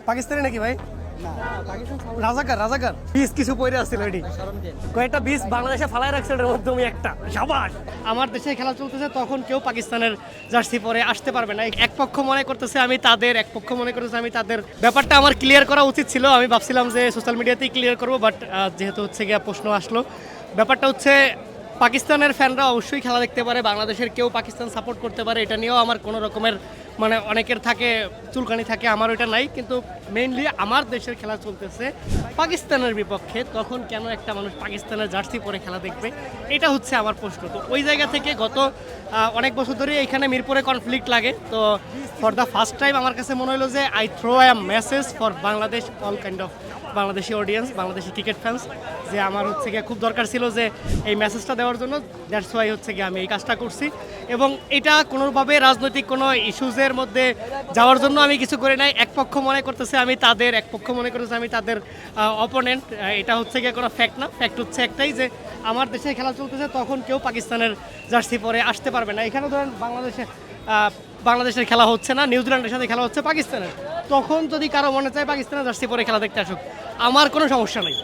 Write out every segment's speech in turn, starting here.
পাকিস্তানি নাকি ভাই? রাজাকার রাজাকার বীজ কিছু পয়রা আসছিল এটি কয়েকটা বীজ বাংলাদেশে ফালাই রাখছে এর মধ্যে আমি একটা সাবাস। আমার দেশে খেলা চলতেছে তখন কেউ পাকিস্তানের জার্সি পরে আসতে পারবে না। এক পক্ষ মনে করতেছে আমি তাদের, এক পক্ষ মনে করতেছে আমি তাদের। ব্যাপারটা আমার ক্লিয়ার করা উচিত ছিল, আমি ভাবছিলাম যে সোশ্যাল মিডিয়াতেই ক্লিয়ার করবো, বাট যেহেতু হচ্ছে গিয়ে প্রশ্ন আসলো, ব্যাপারটা হচ্ছে পাকিস্তানের ফ্যানরা অবশ্যই খেলা দেখতে পারে, বাংলাদেশের কেউ পাকিস্তান সাপোর্ট করতে পারে, এটা নিয়েও আমার কোনো রকমের মানে অনেকের থাকে চুলকানি থাকে, আমার ওইটা নাই। কিন্তু মেইনলি আমার দেশের খেলা চলতেছে পাকিস্তানের বিপক্ষে, তখন কেন একটা মানুষ পাকিস্তানের জার্সি পরে খেলা দেখবে, এটা হচ্ছে আমার প্রশ্ন। তো ওই জায়গা থেকে গত অনেক বছর ধরে এখানে মিরপুরে কনফ্লিক্ট লাগে। তো ফর দ্য ফার্স্ট টাইম আমার কাছে মনে হলো যে I throw a message for Bangladesh, all kind of Bangladeshi audience, Bangladeshi cricket fans, যে আমার হচ্ছে গিয়ে খুব দরকার ছিল যে এই মেসেজটা দেওয়ার জন্য। দ্যাটস ওয়াই হচ্ছে গিয়ে আমি এই কাজটা করছি। এবং এটা কোনোভাবে রাজনৈতিক কোনো ইস্যুজের মধ্যে যাওয়ার জন্য আমি কিছু করি নাই। এক পক্ষ মনে করতেছে আমি তাদের, এক পক্ষ মনে করতেছে আমি তাদের অপোনেন্ট, এটা হচ্ছে গিয়ে কোনো ফ্যাক্ট না। ফ্যাক্ট হচ্ছে একটাই যে আমার দেশে খেলা চলতেছে তখন কেউ পাকিস্তানের জার্সি পরে আসতে পারবে না। এখানে ধরেন বাংলাদেশের খেলা হচ্ছে না, নিউজিল্যান্ডের সাথে খেলা হচ্ছে পাকিস্তানের, তখন যদি কারো মনে চায় পাকিস্তানের জার্সি পরে খেলা দেখতে আসুক, আমার কোনো সমস্যা নেই,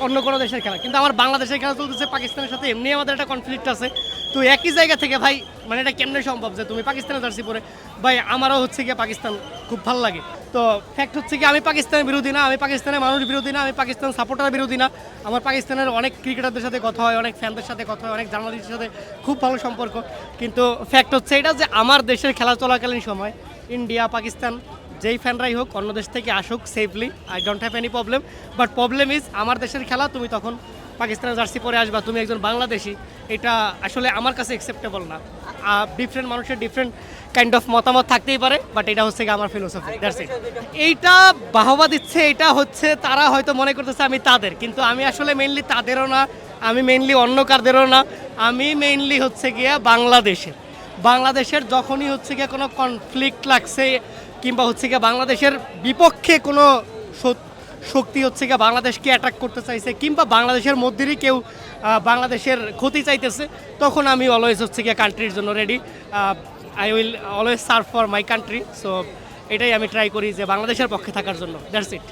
অন্য কোনো দেশের খেলা। কিন্তু আমার বাংলাদেশের খেলা চলতেছে পাকিস্তানের সাথে, এমনি আমাদের একটা কনফ্লিক্ট আছে। তো একই জায়গা থেকে ভাই মানে এটা কেমনে সম্ভব যে তুমি পাকিস্তানের জার্সি পরে? ভাই আমারও হচ্ছে গিয়ে পাকিস্তান খুব ভালো লাগে। তো ফ্যাক্ট হচ্ছে কি আমি পাকিস্তানের বিরোধী না, আমি পাকিস্তানের মানুষ বিরোধী না, আমি পাকিস্তান সাপোর্টার বিরোধী না। আমার পাকিস্তানের অনেক ক্রিকেটারদের সাথে কথা হয়, অনেক ফ্যানদের সাথে কথা হয়, অনেক জার্নালিস্টের সাথে খুব ভালো সম্পর্ক। কিন্তু ফ্যাক্ট হচ্ছে এটা যে আমার দেশের খেলা চলাকালীন সময় ইন্ডিয়া পাকিস্তান যেই ফ্যানরাই হোক অন্য দেশ থেকে আসুক safely, I don't have any problem. But problem is আমার দেশের খেলা তুমি তখন পাকিস্তানের জার্সি পরে আসবা, তুমি একজন বাংলাদেশি, এটা আসলে আমার কাছে অ্যাকসেপ্টেবল না। ডিফারেন্ট মানুষের ডিফারেন্ট কাইন্ড অফ মতামত থাকতেই পারে, বাট এটা হচ্ছে কি আমার ফিলোসফি, দ্যাটস ইট। এইটা বাহবা দিচ্ছে, এটা হচ্ছে তারা হয়তো মনে করতেছে আমি তাদের, কিন্তু আমি আসলে মেইনলি তাদেরও না, আমি মেইনলি অন্য কারদেরও না, আমি মেইনলি হচ্ছে গিয়া বাংলাদেশের যখনই হচ্ছে গিয়ে কোনো কনফ্লিক্ট লাগছে কিংবা হচ্ছে গিয়ে বাংলাদেশের বিপক্ষে কোনো শক্তি হচ্ছে গিয়ে বাংলাদেশকে অ্যাটাক করতে চাইছে কিংবা বাংলাদেশের মধ্যেরই কেউ বাংলাদেশের ক্ষতি চাইতেছে, তখন আমি অলওয়েজ হচ্ছে গিয়ে কান্ট্রির জন্য ready. I will always serve for my country. So এটাই আমি ট্রাই করি যে বাংলাদেশের পক্ষে থাকার জন্য। That's it.